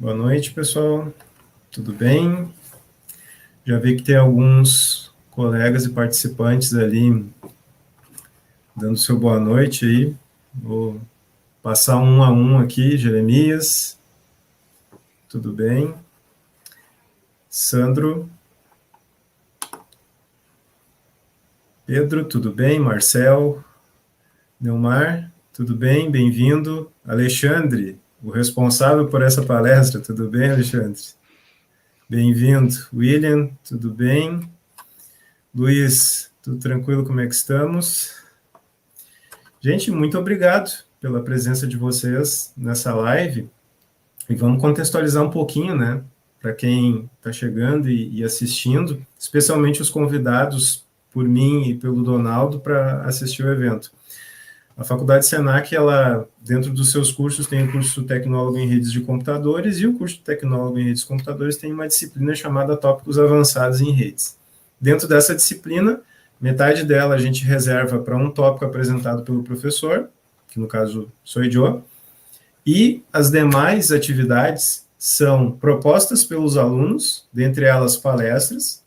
Boa noite, pessoal. Tudo bem? Já vi que tem alguns colegas e participantes ali dando seu boa noite aí. Vou passar um a um aqui. Jeremias, tudo bem? Sandro, Pedro, tudo bem? Marcel, Neumar, tudo bem? Bem-vindo. Alexandre, o responsável por essa palestra, tudo bem, Alexandre? Bem-vindo. William, tudo bem? Luiz, tudo tranquilo? Como é que estamos? Gente, muito obrigado pela presença de vocês nessa live. E vamos contextualizar um pouquinho, né, para quem está chegando e assistindo, especialmente os convidados por mim e pelo Donaldo para assistir o evento. A Faculdade Senac, ela, dentro dos seus cursos, tem o curso Tecnólogo em Redes de Computadores e o curso Tecnólogo em Redes de Computadores tem uma disciplina chamada Tópicos Avançados em Redes. Dentro dessa disciplina, metade dela a gente reserva para um tópico apresentado pelo professor, que no caso sou eu, e as demais atividades são propostas pelos alunos, dentre elas palestras,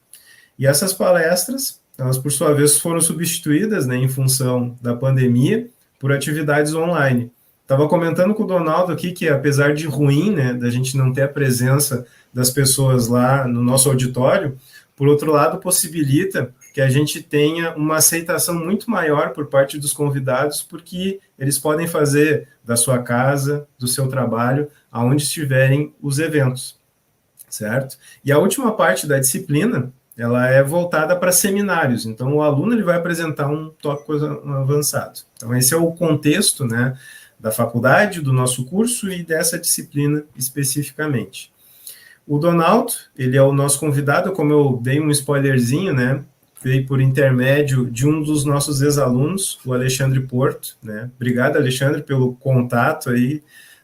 e essas palestras, elas por sua vez foram substituídas, né, em função da pandemia, por atividades online. Estava comentando com o Donaldo aqui que, apesar de ruim, né, da gente não ter a presença das pessoas lá no nosso auditório, por outro lado, possibilita que a gente tenha uma aceitação muito maior por parte dos convidados, porque eles podem fazer da sua casa, do seu trabalho, aonde estiverem os eventos, certo? E a última parte da disciplina, ela é voltada para seminários. Então, o aluno ele vai apresentar um tópico avançado. Então, esse é o contexto, né, da faculdade, do nosso curso e dessa disciplina especificamente. O Donaldo, ele é o nosso convidado, como eu dei um spoilerzinho, né, veio por intermédio de um dos nossos ex-alunos, o Alexandre Porto, né. Obrigado, Alexandre, pelo contato aí,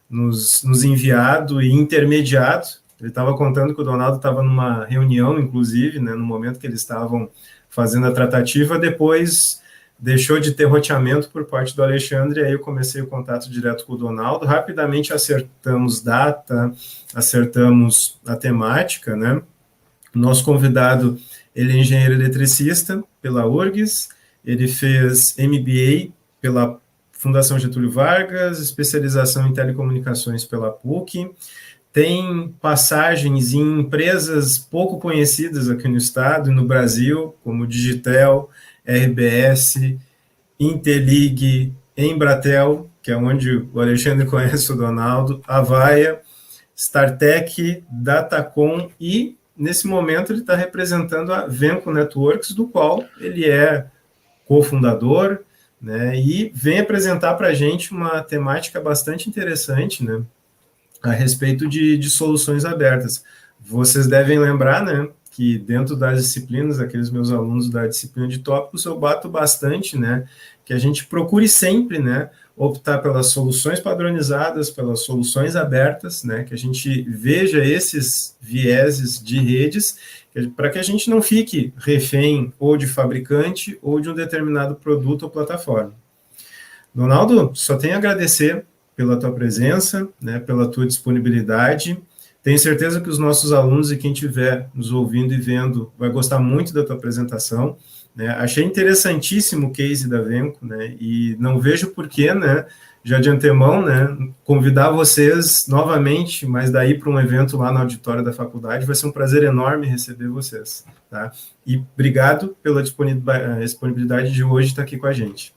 nos enviado e intermediado. Ele estava contando que o Donaldo estava numa reunião, inclusive, né, no momento que eles estavam fazendo a tratativa, depois deixou de ter roteamento por parte do Alexandre, aí eu comecei o contato direto com o Donaldo, rapidamente acertamos data, acertamos a temática, né? O nosso convidado, ele é engenheiro eletricista pela URGS, ele fez MBA pela Fundação Getúlio Vargas, especialização em telecomunicações pela PUC, tem passagens em empresas pouco conhecidas aqui no estado e no Brasil, como Digitel, RBS, Interlig, Embratel, que é onde o Alexandre conhece o Donaldo, Avaia, StarTech, Datacom e, nesse momento, ele está representando a Venco Networks, do qual ele é cofundador, né, e vem apresentar para a gente uma temática bastante interessante, né, a respeito de soluções abertas. Vocês devem lembrar, né, que dentro das disciplinas, aqueles meus alunos da disciplina de tópicos, eu bato bastante, né, que a gente procure sempre, né, optar pelas soluções padronizadas, pelas soluções abertas, né, que a gente veja esses vieses de redes, para que a gente não fique refém ou de fabricante ou de um determinado produto ou plataforma. Donaldo, só tenho a agradecer pela tua presença, né, pela tua disponibilidade. Tenho certeza que os nossos alunos e quem estiver nos ouvindo e vendo vai gostar muito da tua apresentação. Né? Achei interessantíssimo o case da Venco, né, e não vejo porquê, né, já de antemão, né, convidar vocês novamente, mas daí para um evento lá no auditório da faculdade, vai ser um prazer enorme receber vocês. Tá? E obrigado pela disponibilidade de hoje estar aqui com a gente.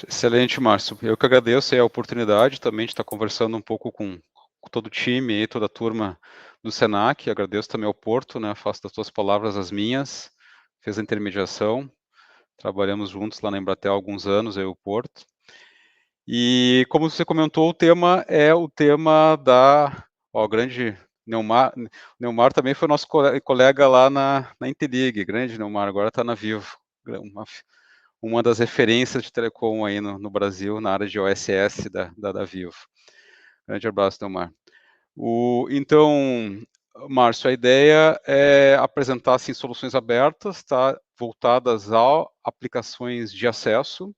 Excelente, Márcio. Eu que agradeço a oportunidade também de estar conversando um pouco com todo o time e toda a turma do Senac. Agradeço também ao Porto, né? Faço das tuas palavras as minhas. Fez a intermediação. Trabalhamos juntos lá na Embratel há alguns anos, eu e o Porto. E como você comentou, o tema é o tema da... Ó, grande Neumar. Neumar também foi nosso colega lá na Interlig. Grande Neumar, agora está na Vivo. Uma das referências de telecom aí no Brasil, na área de OSS da Vivo. Grande abraço, Delmar. Então, Márcio, a ideia é apresentar assim, soluções abertas, tá, voltadas a aplicações de acesso.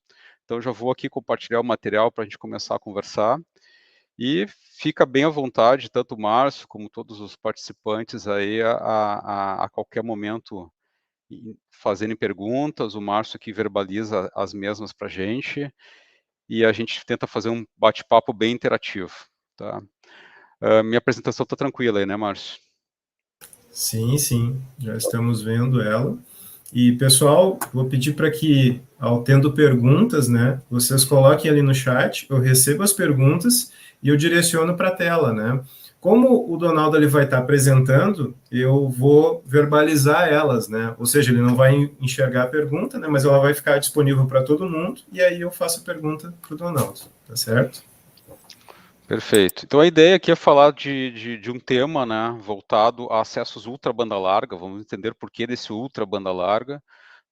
Então, já vou aqui compartilhar o material para a gente começar a conversar. E fica bem à vontade, tanto o Márcio como todos os participantes aí, a qualquer momento fazerem perguntas, o Márcio que verbaliza as mesmas para a gente, e a gente tenta fazer um bate-papo bem interativo, tá? Minha apresentação está tranquila aí, né, Márcio? Sim, sim, já estamos vendo ela. E, pessoal, vou pedir para que, ao tendo perguntas, né, vocês coloquem ali no chat, eu recebo as perguntas e eu direciono para a tela, né? Como o Donaldo ele vai estar apresentando, eu vou verbalizar elas, né? Ou seja, ele não vai enxergar a pergunta, né? Mas ela vai ficar disponível para todo mundo e aí eu faço a pergunta para o Donaldo, tá certo? Perfeito. Então a ideia aqui é falar de um tema, né, voltado a acessos ultra banda larga, vamos entender por que desse ultra banda larga,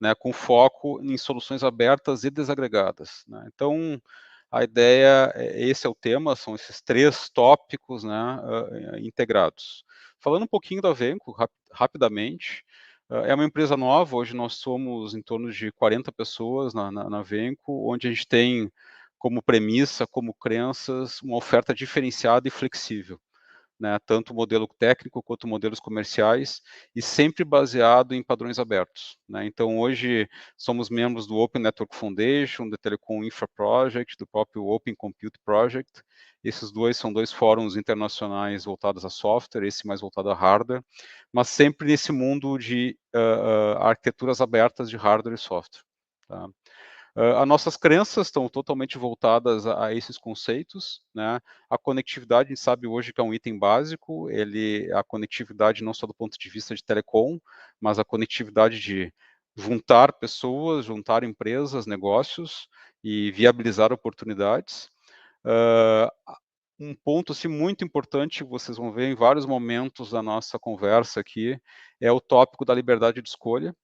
né, com foco em soluções abertas e desagregadas, né. Então, a ideia, esse é o tema, são esses 3 tópicos, né, integrados. Falando um pouquinho da Venco, rapidamente, é uma empresa nova, hoje nós somos em torno de 40 pessoas na Venco, onde a gente tem como premissa, como crenças, uma oferta diferenciada e flexível, né? Tanto o modelo técnico quanto modelos comerciais, e sempre baseado em padrões abertos, né? Então, hoje, somos membros do Open Network Foundation, do Telecom Infra Project, do próprio Open Compute Project. Esses dois são 2 fóruns internacionais voltados a software, esse mais voltado a hardware, mas sempre nesse mundo de arquiteturas abertas de hardware e software, tá? As nossas crenças estão totalmente voltadas a esses conceitos, né? A conectividade, a gente sabe hoje que é um item básico, a conectividade não só do ponto de vista de telecom, mas a conectividade de juntar pessoas, juntar empresas, negócios e viabilizar oportunidades. Uh, um ponto assim, muito importante, vocês vão ver em vários momentos da nossa conversa aqui, é o tópico da liberdade de escolha,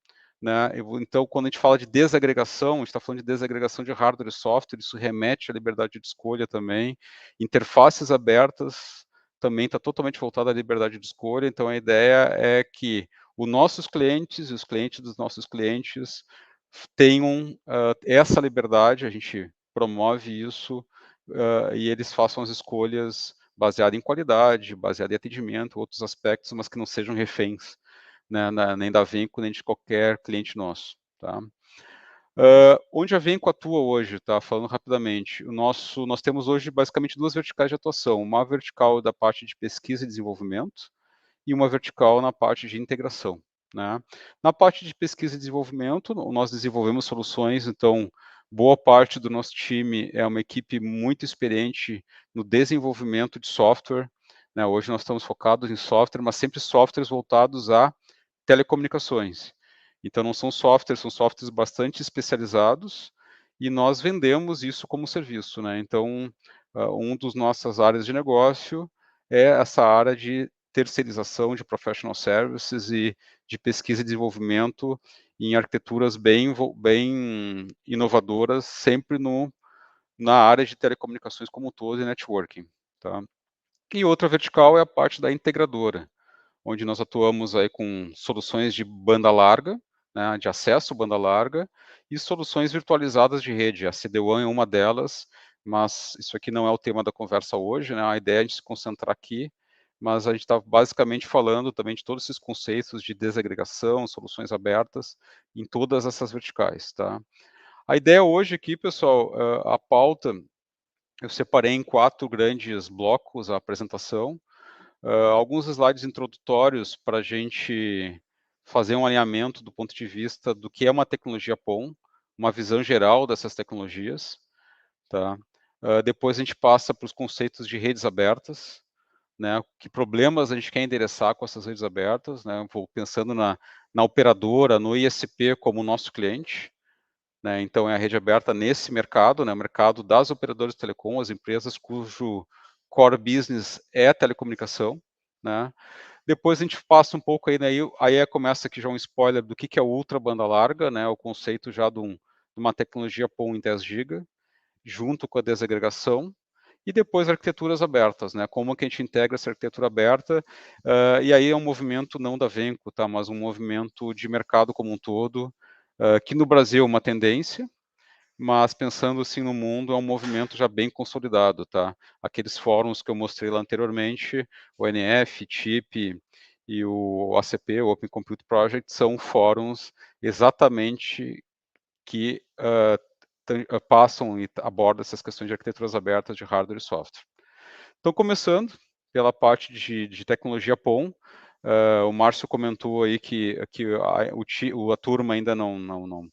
né? Então, quando a gente fala de desagregação, a gente está falando de desagregação de hardware e software, isso remete à liberdade de escolha também. Interfaces abertas também está totalmente voltada à liberdade de escolha. Então, a ideia é que os nossos clientes e os clientes dos nossos clientes tenham essa liberdade, a gente promove isso, e eles façam as escolhas baseadas em qualidade, baseadas em atendimento, outros aspectos, mas que não sejam reféns, né, nem da Venco, nem de qualquer cliente nosso, tá? Onde a Venco atua hoje, tá? Falando rapidamente, nós temos hoje basicamente 2 verticais de atuação, uma vertical da parte de pesquisa e desenvolvimento, e uma vertical na parte de integração, né? Na parte de pesquisa e desenvolvimento, nós desenvolvemos soluções, então, boa parte do nosso time é uma equipe muito experiente no desenvolvimento de software, né? Hoje nós estamos focados em software, mas sempre softwares voltados a telecomunicações. Então, não são softwares, são softwares bastante especializados, e nós vendemos isso como serviço, né? Então, um dos nossas áreas de negócio é essa área de terceirização de professional services e de pesquisa e desenvolvimento em arquiteturas bem inovadoras, sempre na área de telecomunicações como um todo e networking, tá? E outra vertical é a parte da integradora, onde nós atuamos aí com soluções de banda larga, né, de acesso banda larga, e soluções virtualizadas de rede. A CD-WAN é uma delas, mas isso aqui não é o tema da conversa hoje, né? A ideia é a gente se concentrar aqui, mas a gente está basicamente falando também de todos esses conceitos de desagregação, soluções abertas, em todas essas verticais, tá? A ideia hoje aqui, pessoal, a pauta, eu separei em 4 grandes blocos a apresentação. Alguns slides introdutórios para a gente fazer um alinhamento do ponto de vista do que é uma tecnologia PON, uma visão geral dessas tecnologias, tá? Depois a gente passa para os conceitos de redes abertas, né? Que problemas a gente quer endereçar com essas redes abertas, né? Vou pensando na operadora, no ISP como nosso cliente, né? Então é a rede aberta nesse mercado, né? O mercado das operadoras de telecom, as empresas cujo core business é telecomunicação, né? Depois a gente passa um pouco aí, né, aí começa aqui já um spoiler do que é o ultra banda larga, né, o conceito já de uma tecnologia PON em 10 GB, junto com a desagregação, e depois arquiteturas abertas, né, como que a gente integra essa arquitetura aberta, e aí é um movimento não da Venco, tá, mas um movimento de mercado como um todo, que no Brasil é uma tendência, mas pensando assim no mundo, é um movimento já bem consolidado, tá? Aqueles fóruns que eu mostrei lá anteriormente, o NF, TIP e o ACP, o Open Compute Project, são fóruns exatamente que passam e abordam essas questões de arquiteturas abertas de hardware e software. Então, começando pela parte de tecnologia POM, o Márcio comentou aí que a turma ainda não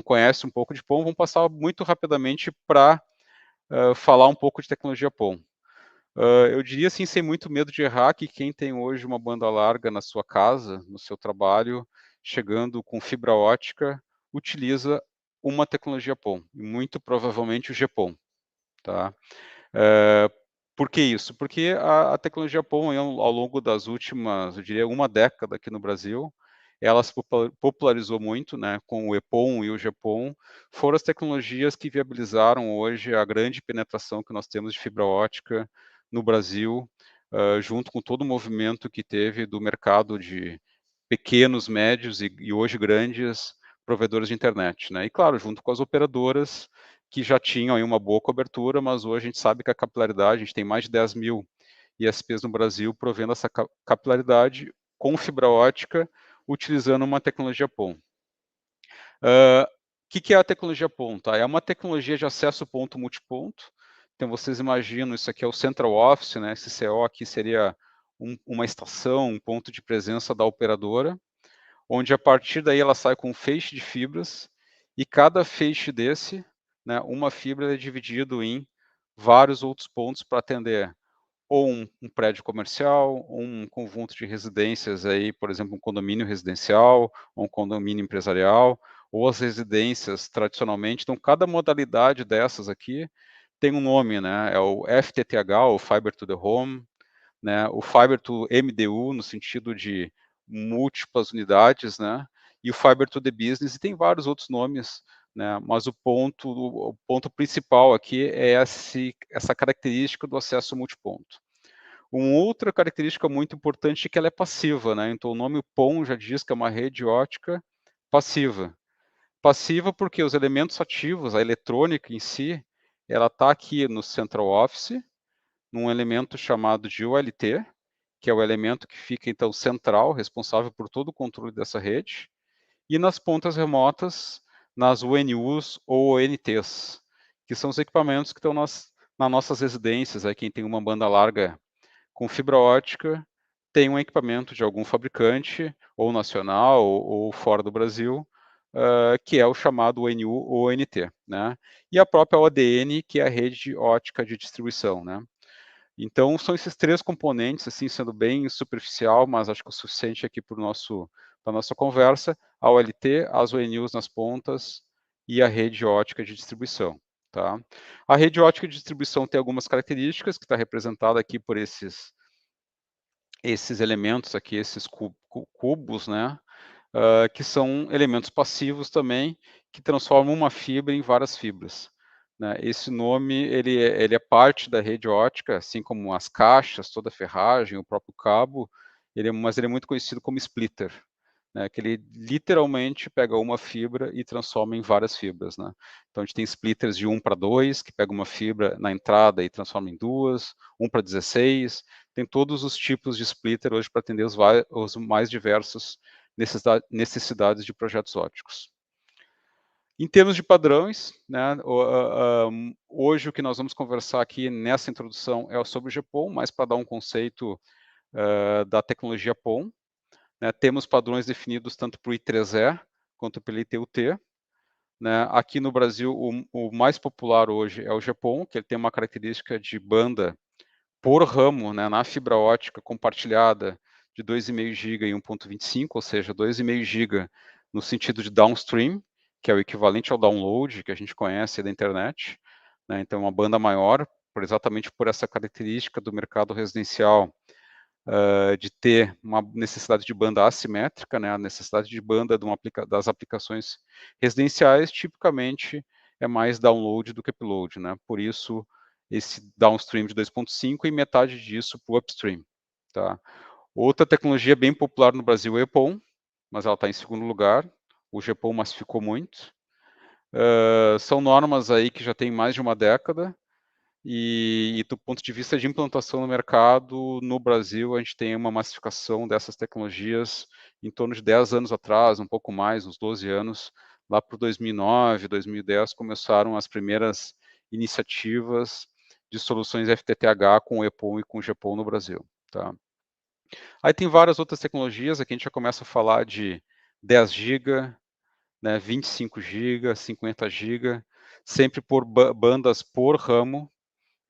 conhece um pouco de POM. Vamos passar muito rapidamente para falar um pouco de tecnologia POM. Eu diria assim, sem muito medo de errar, que quem tem hoje uma banda larga na sua casa, no seu trabalho, chegando com fibra ótica, utiliza uma tecnologia POM, e muito provavelmente o GPON, tá? Por que isso? Porque a tecnologia POM, ao longo das últimas, eu diria, uma década aqui no Brasil, ela se popularizou muito, né, com o EPOM e o GPON, foram as tecnologias que viabilizaram hoje a grande penetração que nós temos de fibra ótica no Brasil, junto com todo o movimento que teve do mercado de pequenos, médios e hoje grandes provedores de internet, né? E claro, junto com as operadoras que já tinham aí uma boa cobertura, mas hoje a gente sabe que a capilaridade, a gente tem mais de 10 mil ISPs no Brasil provendo essa capilaridade com fibra ótica, utilizando uma tecnologia PON. O que é a tecnologia PON? Tá? É uma tecnologia de acesso ponto multiponto. Então, vocês imaginam, isso aqui é o Central Office, né? Esse CO aqui seria uma estação, um ponto de presença da operadora, onde a partir daí ela sai com um feixe de fibras, e cada feixe desse, né, uma fibra é dividido em vários outros pontos para atender ou um prédio comercial, ou um conjunto de residências aí, por exemplo, um condomínio residencial, ou um condomínio empresarial, ou as residências tradicionalmente. Então, cada modalidade dessas aqui tem um nome, né? É o FTTH, o Fiber to the Home, né? O Fiber to MDU, no sentido de múltiplas unidades, né? E o Fiber to the Business, e tem vários outros nomes, né? Mas o ponto principal aqui é essa característica do acesso multiponto. Uma outra característica muito importante é que ela é passiva, né? Então o nome PON já diz que é uma rede ótica passiva. Passiva porque os elementos ativos, a eletrônica em si, ela está aqui no Central Office, num elemento chamado de OLT, que é o elemento que fica então central, responsável por todo o controle dessa rede, e nas pontas remotas, nas UNUs ou ONTs, que são os equipamentos que estão nas nossas residências, aí quem tem uma banda larga com fibra ótica tem um equipamento de algum fabricante, ou nacional, ou fora do Brasil, que é o chamado ONU ou ONT, né? E a própria ODN, que é a rede ótica de distribuição, né? Então, são esses três componentes, assim, sendo bem superficial, mas acho que o suficiente aqui para a nossa conversa, a OLT, as ONUs nas pontas e a rede ótica de distribuição. Tá? A rede ótica de distribuição tem algumas características, que está representada aqui por esses elementos aqui, esses cubos, né? Que são elementos passivos também, que transformam uma fibra em várias fibras. Né? Esse nome ele é parte da rede ótica, assim como as caixas, toda a ferragem, o próprio cabo, mas ele é muito conhecido como splitter, né? Que ele literalmente pega uma fibra e transforma em várias fibras. Né? Então a gente tem splitters de 1 para 2, que pega uma fibra na entrada e transforma em duas, 1 para 16, tem todos os tipos de splitter hoje para atender os mais diversos necessidades de projetos óticos. Em termos de padrões, né, hoje o que nós vamos conversar aqui nessa introdução é sobre o GPON, mas para dar um conceito da tecnologia PON. Né, temos padrões definidos tanto para o I3E quanto pelo ITU-T. Né, aqui no Brasil, o mais popular hoje é o GPON, que ele tem uma característica de banda por ramo, né, na fibra ótica compartilhada de 2,5 GB e 1.25, ou seja, 2,5 GB no sentido de downstream, que é o equivalente ao download que a gente conhece da internet, né, então uma banda maior, exatamente por essa característica do mercado residencial, de ter uma necessidade de banda assimétrica, né, a necessidade de banda das aplicações residenciais, tipicamente é mais download do que upload, né, por isso esse downstream de 2.5 e metade disso para o upstream. Tá? Outra tecnologia bem popular no Brasil é o EPON, mas ela está em segundo lugar. O GPON massificou muito. São normas aí que já têm mais de uma década, e do ponto de vista de implantação no mercado, no Brasil, a gente tem uma massificação dessas tecnologias em torno de 10 anos atrás, um pouco mais, uns 12 anos. Lá para 2009, 2010, começaram as primeiras iniciativas de soluções FTTH com o EPON e com o GPON no Brasil. Tá? Aí tem várias outras tecnologias, aqui a gente já começa a falar de 10 GB, né, 25 GB, 50 GB, sempre por bandas por ramo,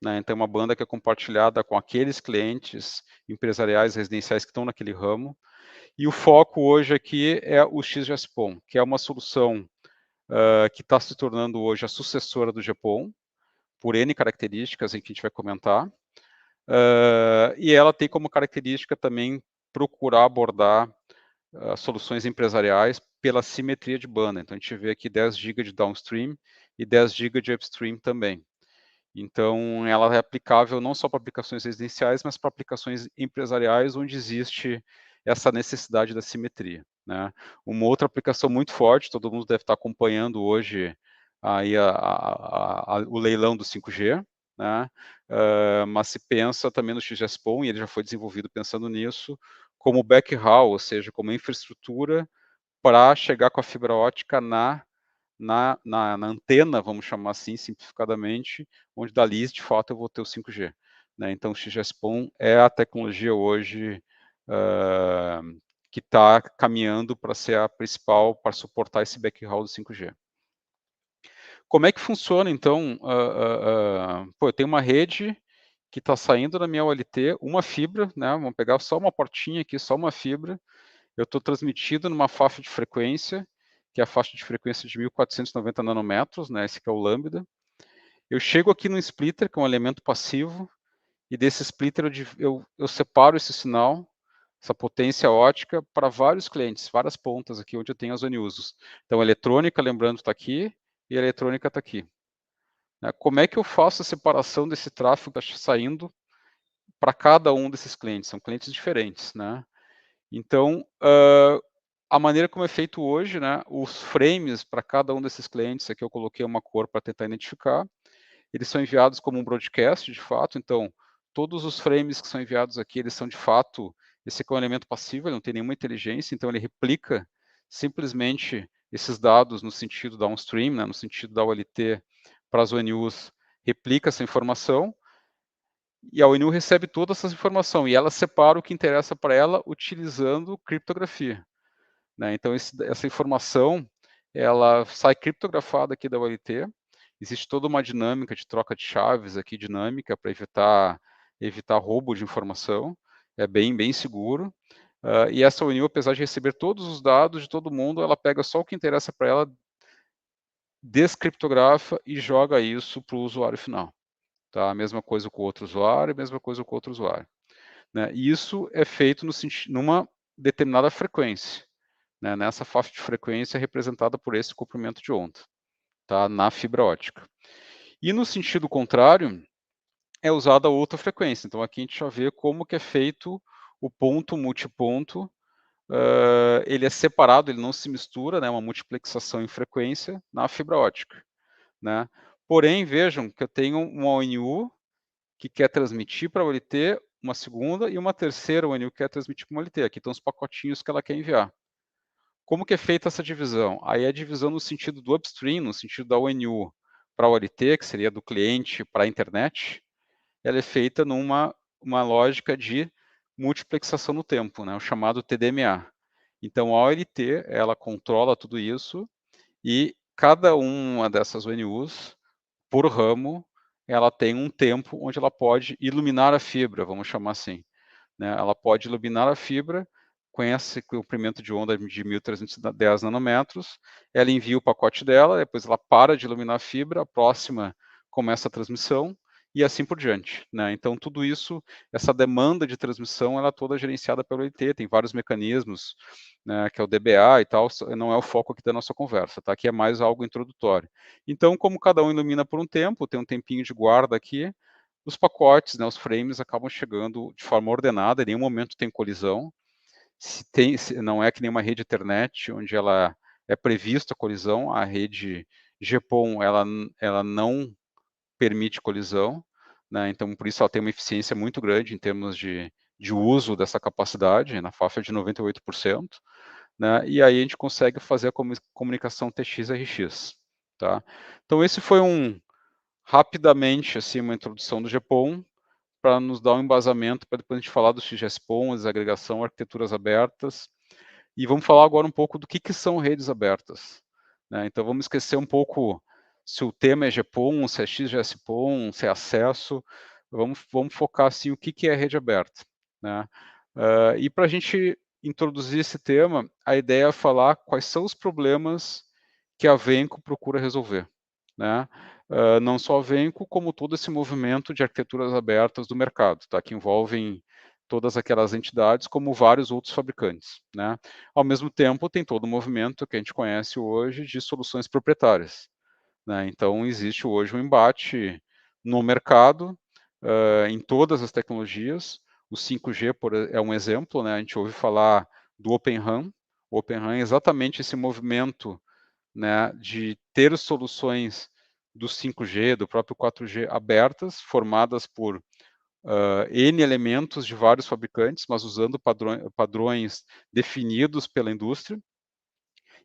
né, então uma banda que é compartilhada com aqueles clientes empresariais residenciais que estão naquele ramo, e o foco hoje aqui é o XGS-PON, que é uma solução que está se tornando hoje a sucessora do GPON, por N características em que a gente vai comentar, e ela tem como característica também procurar abordar soluções empresariais pela simetria de banda. Então, a gente vê aqui 10 GB de downstream e 10 GB de upstream também. Então, ela é aplicável não só para aplicações residenciais, mas para aplicações empresariais, onde existe essa necessidade da simetria. Né? Uma outra aplicação muito forte, todo mundo deve estar acompanhando hoje aí o leilão do 5G, né? Mas se pensa também no XGS-PON, e ele já foi desenvolvido pensando nisso, como backhaul, ou seja, como infraestrutura para chegar com a fibra ótica na antena, vamos chamar assim, simplificadamente, onde dali, de fato, eu vou ter o 5G. Né? Então, o XGS-PON é a tecnologia hoje que está caminhando para ser a principal para suportar esse backhaul do 5G. Como é que funciona, então? Eu tenho uma rede que está saindo da minha OLT, uma fibra, né? Vamos pegar só uma portinha aqui, só uma fibra. Eu estou transmitido numa faixa de frequência, que é a faixa de frequência de 1490 nanômetros, né? Esse que é o lambda. Eu chego aqui no splitter, que é um elemento passivo, e desse splitter eu separo esse sinal, essa potência ótica, para vários clientes, várias pontas aqui onde eu tenho as usos. Então, a eletrônica, lembrando, está aqui, e a eletrônica está aqui. Como é que eu faço a separação desse tráfego que está saindo para cada um desses clientes? São clientes diferentes, né? Então, a maneira como é feito hoje, né, os frames para cada um desses clientes, aqui eu coloquei uma cor para tentar identificar, eles são enviados como um broadcast, de fato, então, todos os frames que são enviados aqui, eles são de fato, esse aqui é um elemento passivo, ele não tem nenhuma inteligência, então ele replica simplesmente esses dados no sentido downstream, né, no sentido da OLT para as ONUs, replica essa informação, e a ONU recebe toda essa informação, e ela separa o que interessa para ela utilizando criptografia. Né? Então, essa informação, ela sai criptografada aqui da OLT, existe toda uma dinâmica de troca de chaves aqui, dinâmica, para evitar roubo de informação, é bem seguro, e essa ONU, apesar de receber todos os dados de todo mundo, ela pega só o que interessa para ela, descriptografa e joga isso para o usuário final. Tá? A mesma coisa com o outro usuário, a mesma coisa com o outro usuário. Né? E isso é feito numa determinada frequência. Né, nessa faixa de frequência representada por esse comprimento de onda, tá, na fibra ótica. E no sentido contrário, é usada outra frequência. Então, aqui a gente já vê como que é feito o ponto multiponto, ele é separado, ele não se mistura, né, uma multiplexação em frequência na fibra ótica. Né? Porém, vejam que eu tenho uma ONU que quer transmitir para a OLT, uma segunda e uma terceira ONU que quer transmitir para uma OLT. Aqui estão os pacotinhos que ela quer enviar. Como que é feita essa divisão? Aí a divisão no sentido do upstream, no sentido da ONU para a OLT, que seria do cliente para a internet, ela é feita uma lógica de multiplexação no tempo, né, o chamado TDMA. Então, a OLT, ela controla tudo isso e cada uma dessas ONUs, por ramo, ela tem um tempo onde ela pode iluminar a fibra, vamos chamar assim. Né? Ela pode iluminar a fibra com esse comprimento de onda de 1310 nanômetros, ela envia o pacote dela, depois ela para de iluminar a fibra, a próxima começa a transmissão, e assim por diante. Né? Então, tudo isso, essa demanda de transmissão, ela é toda gerenciada pelo IT, tem vários mecanismos, né, que é o DBA e tal, não é o foco aqui da nossa conversa, tá? Aqui é mais algo introdutório. Então, como cada um ilumina por um tempo, tem um tempinho de guarda aqui, os pacotes, né, os frames acabam chegando de forma ordenada, em nenhum momento tem colisão. Não é que nem uma rede Ethernet, onde ela é prevista a colisão, a rede GPON, ela não permite colisão, né? Então, por isso ela tem uma eficiência muito grande em termos de uso dessa capacidade, na faixa de 98%, né? E aí a gente consegue fazer a comunicação TX-RX, tá? Então, esse foi rapidamente, assim, uma introdução do GPON, para nos dar um embasamento, para depois a gente falar do XGS-PON, desagregação, arquiteturas abertas, e vamos falar agora um pouco do que são redes abertas, né? Então, vamos esquecer um pouco se o tema é GPON, se é XGS-PON, se é acesso, vamos focar, assim, o que é rede aberta, né? E para a gente introduzir esse tema, a ideia é falar quais são os problemas que a Venco procura resolver, né? Não só a Venco, como todo esse movimento de arquiteturas abertas do mercado, tá? Que envolvem todas aquelas entidades, como vários outros fabricantes, né? Ao mesmo tempo, tem todo o movimento que a gente conhece hoje de soluções proprietárias, né? Então, existe hoje um embate no mercado, em todas as tecnologias. O 5G é um exemplo, né? A gente ouve falar do Open RAN. O Open RAN é exatamente esse movimento, né, de ter soluções do 5G, do próprio 4G abertas, formadas por N elementos de vários fabricantes, mas usando padrões definidos pela indústria.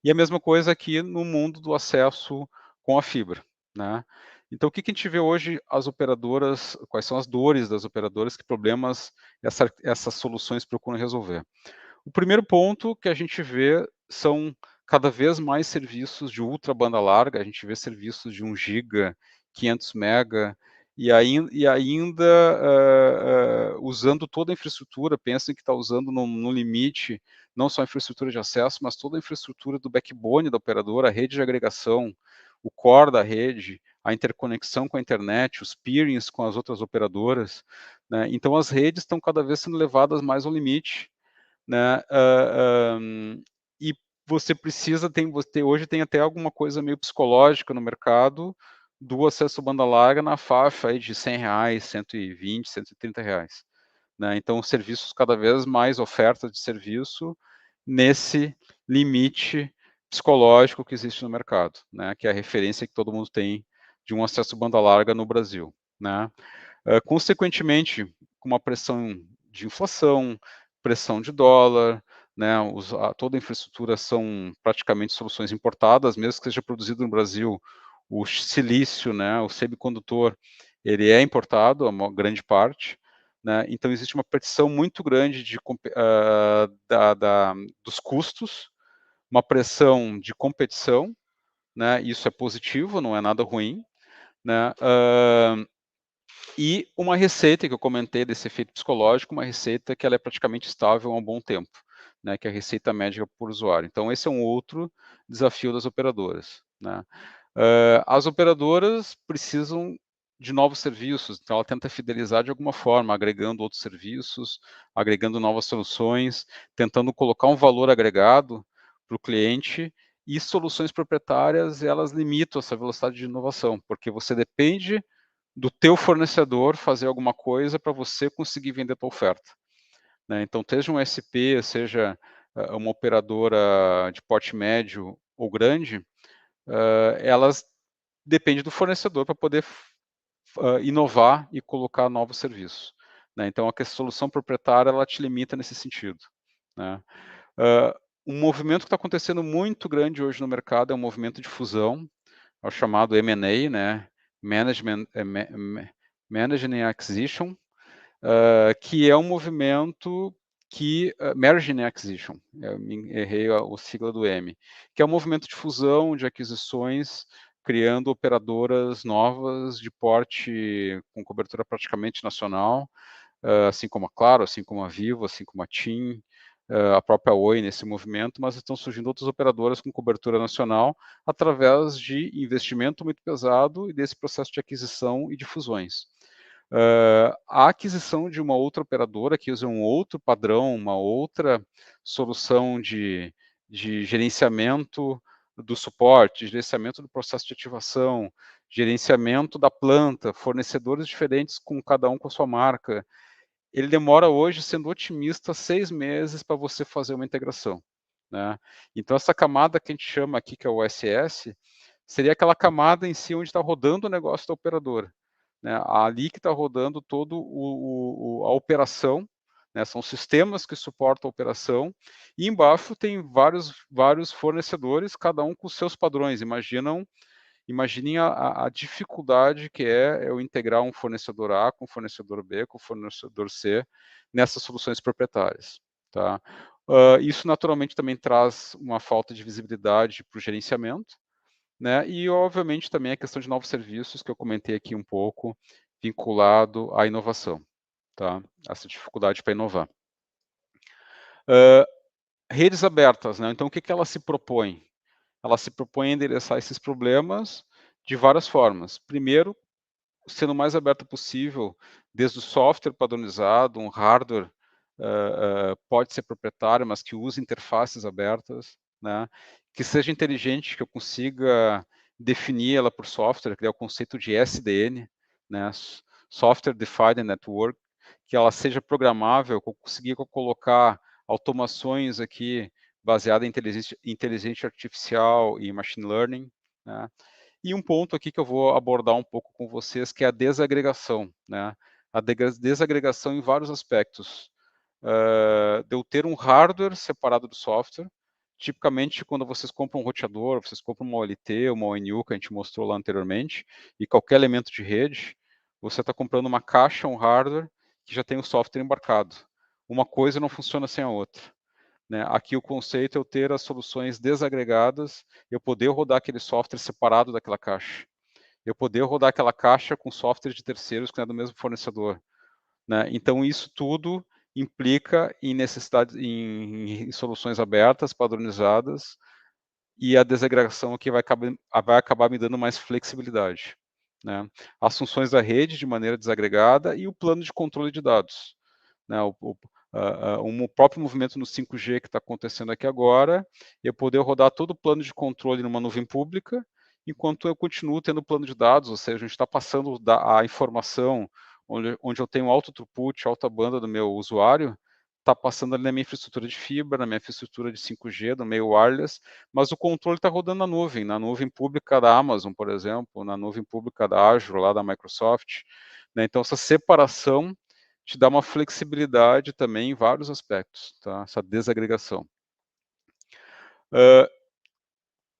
E a mesma coisa aqui no mundo do acesso com a fibra, né? Então, o que a gente vê hoje as operadoras, quais são as dores das operadoras, que problemas essas soluções procuram resolver? O primeiro ponto que a gente vê são cada vez mais serviços de ultra banda larga, a gente vê serviços de 1 giga, 500 mega, e ainda usando toda a infraestrutura, pensem que está usando no limite, não só a infraestrutura de acesso, mas toda a infraestrutura do backbone da operadora, a rede de agregação, o core da rede, a interconexão com a internet, os peerings com as outras operadoras, né? Então as redes estão cada vez sendo levadas mais ao limite, né? E você precisa, hoje tem até alguma coisa meio psicológica no mercado do acesso banda larga na faixa aí de R$100, 120, R$130, né? Então, serviços cada vez mais oferta de serviço nesse limite psicológico que existe no mercado, né? Que é a referência que todo mundo tem de um acesso banda larga no Brasil, né? Consequentemente, com uma pressão de inflação, pressão de dólar, né, toda a infraestrutura são praticamente soluções importadas, mesmo que seja produzido no Brasil, o silício, né, o semicondutor, ele é importado, a grande parte, né, então existe uma pressão muito grande dos custos, uma pressão de competição, né, isso é positivo, não é nada ruim, né, e uma receita que eu comentei desse efeito psicológico, uma receita que ela é praticamente estável há um bom tempo, né, que é a receita média por usuário. Então, esse é um outro desafio das operadoras, né. As operadoras precisam de novos serviços, então ela tenta fidelizar de alguma forma, agregando outros serviços, agregando novas soluções, tentando colocar um valor agregado para o cliente, e soluções proprietárias, elas limitam essa velocidade de inovação, porque você depende do teu fornecedor fazer alguma coisa para você conseguir vender a tua oferta, né? Então, seja um SP, seja uma operadora de porte médio ou grande, elas dependem do fornecedor para poder inovar e colocar novos serviços, né? Então, a solução proprietária, ela te limita nesse sentido, né? Um movimento que está acontecendo muito grande hoje no mercado é um movimento de fusão, é o chamado M&A, né? Managing Acquisition, que é um movimento que Merging Acquisition, eu errei o sigla do M, que é um movimento de fusão de aquisições, criando operadoras novas de porte com cobertura praticamente nacional, assim como a Claro, assim como a Vivo, assim como a TIM, a própria Oi nesse movimento, mas estão surgindo outras operadoras com cobertura nacional através de investimento muito pesado e desse processo de aquisição e de fusões. A aquisição de uma outra operadora que usa um outro padrão, uma outra solução de gerenciamento do suporte, gerenciamento do processo de ativação, gerenciamento da planta, fornecedores diferentes com cada um com a sua marca, ele demora hoje, sendo otimista, 6 meses para você fazer uma integração, né. Então essa camada que a gente chama aqui, que é o OSS, seria aquela camada em si onde está rodando o negócio da operadora, né? Ali que está rodando todo a operação, né? São sistemas que suportam a operação, e embaixo tem vários fornecedores, cada um com seus padrões. Imaginem a dificuldade que é eu integrar um fornecedor A com o fornecedor B, com o fornecedor C, nessas soluções proprietárias. Tá? Isso naturalmente também traz uma falta de visibilidade para o gerenciamento, né? E obviamente também a questão de novos serviços, que eu comentei aqui um pouco, vinculado à inovação, tá? Essa dificuldade para inovar. Redes abertas, né? Então o que ela se propõe? Ela se propõe a endereçar esses problemas de várias formas. Primeiro, sendo o mais aberto possível, desde o software padronizado, um hardware pode ser proprietário, mas que use interfaces abertas, né? Que seja inteligente, que eu consiga definir ela por software, criar o conceito de SDN, né? Software Defined Network, que ela seja programável, que eu consiga colocar automações aqui baseadas em inteligência artificial e machine learning, né? E um ponto aqui que eu vou abordar um pouco com vocês, que é a desagregação, né? A desagregação em vários aspectos. De eu ter um hardware separado do software. Tipicamente, quando vocês compram um roteador, vocês compram uma OLT, uma ONU, que a gente mostrou lá anteriormente, e qualquer elemento de rede, você está comprando uma caixa, um hardware, que já tem o software embarcado. Uma coisa não funciona sem a outra. Né? Aqui o conceito é eu ter as soluções desagregadas, eu poder rodar aquele software separado daquela caixa. Eu poder rodar aquela caixa com software de terceiros que não é do mesmo fornecedor. Né? Então, isso tudo implica em necessidade, em soluções abertas, padronizadas, e a desagregação aqui vai acabar me dando mais flexibilidade. Né? As funções da rede de maneira desagregada e o plano de controle de dados. Né? O próprio movimento no 5G que está acontecendo aqui agora, eu poder rodar todo o plano de controle numa nuvem pública, enquanto eu continuo tendo plano de dados, ou seja, a gente está passando a informação onde eu tenho alto throughput, alta banda do meu usuário, está passando ali na minha infraestrutura de fibra, na minha infraestrutura de 5G, no meio wireless, mas o controle está rodando na nuvem pública da Amazon, por exemplo, na nuvem pública da Azure, lá da Microsoft. Né? Então, essa separação te dá uma flexibilidade também em vários aspectos, tá? Essa desagregação.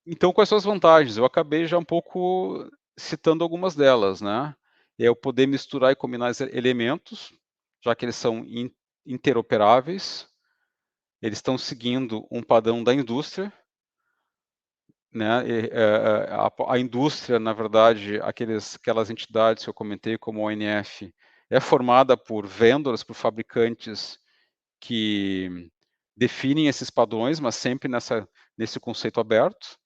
Então, quais são as vantagens? Eu acabei já um pouco citando algumas delas, né? É eu poder misturar e combinar elementos, já que eles são interoperáveis, eles estão seguindo um padrão da indústria, né? A indústria, na verdade, aquelas entidades que eu comentei, como a ONF, é formada por vendors, por fabricantes que definem esses padrões, mas sempre nesse conceito aberto,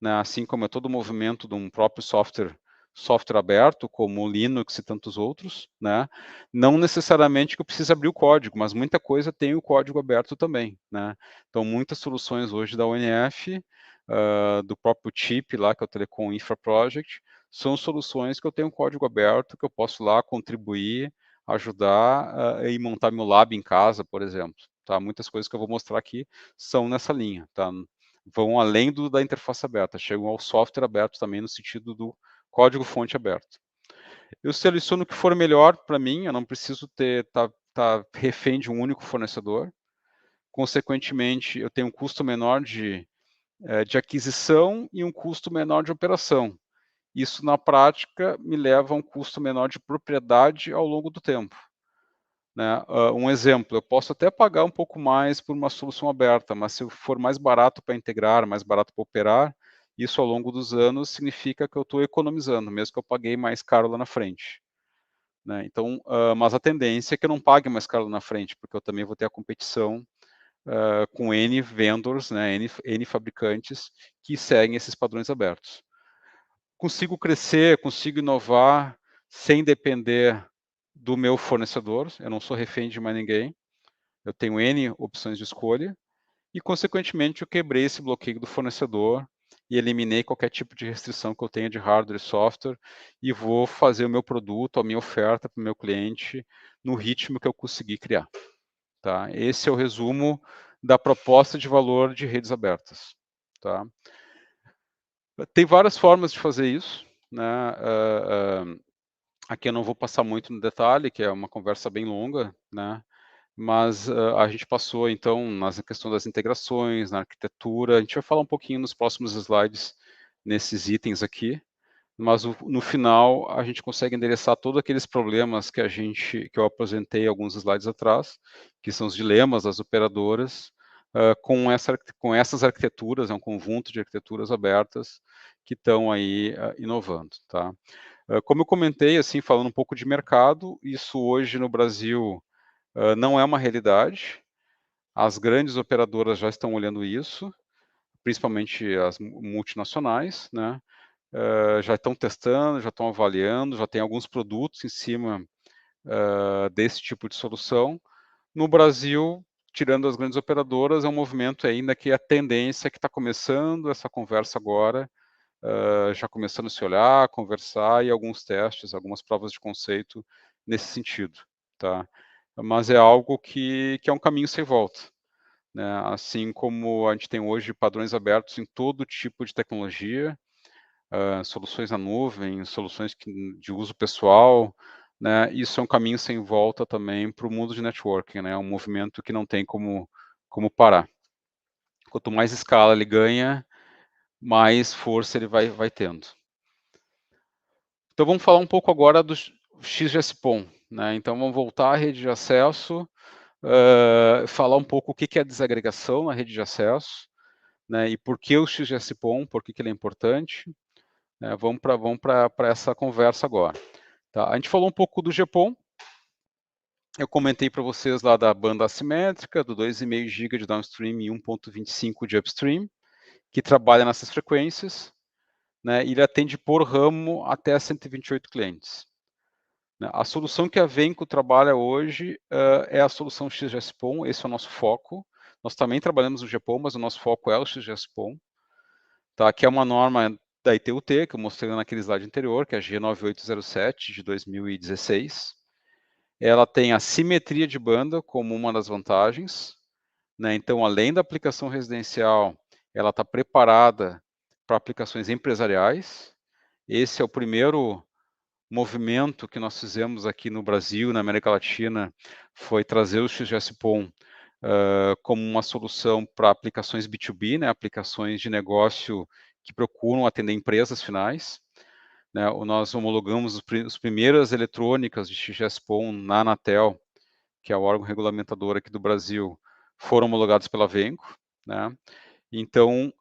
né? Assim como é todo o movimento de um próprio software aberto, como o Linux e tantos outros, né? Não necessariamente que eu precise abrir o código, mas muita coisa tem o código aberto também, né? Então, muitas soluções hoje da ONF, do próprio chip lá, que é o Telecom Infra Project, são soluções que eu tenho código aberto, que eu posso lá contribuir, ajudar e montar meu lab em casa, por exemplo. Tá? Muitas coisas que eu vou mostrar aqui são nessa linha, tá? Vão além da interface aberta, chegam ao software aberto também no sentido do código-fonte aberto. Eu seleciono o que for melhor para mim, eu não preciso tá refém de um único fornecedor. Consequentemente, eu tenho um custo menor de aquisição e um custo menor de operação. Isso, na prática, me leva a um custo menor de propriedade ao longo do tempo. Né? Um exemplo, eu posso até pagar um pouco mais por uma solução aberta, mas se for mais barato para integrar, mais barato para operar, isso ao longo dos anos significa que eu estou economizando, mesmo que eu paguei mais caro lá na frente. Né? Então, mas a tendência é que eu não pague mais caro lá na frente, porque eu também vou ter a competição com N vendors, né, N fabricantes que seguem esses padrões abertos. Consigo crescer, consigo inovar sem depender do meu fornecedor, eu não sou refém de mais ninguém, eu tenho N opções de escolha, e consequentemente eu quebrei esse bloqueio do fornecedor e eliminei qualquer tipo de restrição que eu tenha de hardware e software, e vou fazer o meu produto, a minha oferta para o meu cliente no ritmo que eu conseguir criar. Tá? Esse é o resumo da proposta de valor de redes abertas. Tá? Tem várias formas de fazer isso, né? Aqui eu não vou passar muito no detalhe, que é uma conversa bem longa, né? Mas a gente passou, então, na questão das integrações, na arquitetura. A gente vai falar um pouquinho nos próximos slides, nesses itens aqui, mas no final a gente consegue endereçar todos aqueles problemas que eu apresentei alguns slides atrás, que são os dilemas das operadoras, com essas arquiteturas, é um conjunto de arquiteturas abertas que estão aí inovando, tá? Como eu comentei, assim, falando um pouco de mercado, isso hoje no Brasil não é uma realidade. As grandes operadoras já estão olhando isso, principalmente as multinacionais, né? Já estão testando, já estão avaliando, já tem alguns produtos em cima desse tipo de solução. No Brasil, tirando as grandes operadoras, é um movimento ainda que a tendência é que está começando essa conversa agora, já começando a se olhar, conversar e alguns testes, algumas provas de conceito nesse sentido, tá? Mas é algo que é um caminho sem volta, né? Assim como a gente tem hoje padrões abertos em todo tipo de tecnologia, soluções na nuvem, soluções de uso pessoal, né? Isso é um caminho sem volta também para o mundo de networking, né? É um movimento que não tem como parar. Quanto mais escala ele ganha, mais força ele vai tendo. Então vamos falar um pouco agora do XGS-PON, né? Então vamos voltar à rede de acesso, falar um pouco o que é desagregação na rede de acesso, né? E por que o XGS-PON, por que ele é importante. Vamos para essa conversa agora. Tá? A gente falou um pouco do GPON. Eu comentei para vocês lá da banda assimétrica, do 2,5 GB de downstream e 1,25 de upstream, que trabalha nessas frequências, né? Ele atende por ramo até 128 clientes. Né? A solução que a Venco trabalha hoje é a solução XGS-PON, esse é o nosso foco. Nós também trabalhamos no GPON, mas o nosso foco é o XGS-PON, tá? Que é uma norma da ITU-T, que eu mostrei naquele slide anterior, que é a G9807 de 2016. Ela tem a simetria de banda como uma das vantagens, né? Então, além da aplicação residencial, ela está preparada para aplicações empresariais. Esse é o primeiro movimento que nós fizemos aqui no Brasil, na América Latina, foi trazer o XGS-PON como uma solução para aplicações B2B, né? Aplicações de negócio que procuram atender empresas finais. Né? Nós homologamos as primeiras eletrônicas de XGS-PON na Anatel, que é o órgão regulamentador aqui do Brasil, foram homologados pela Venco, né? Então,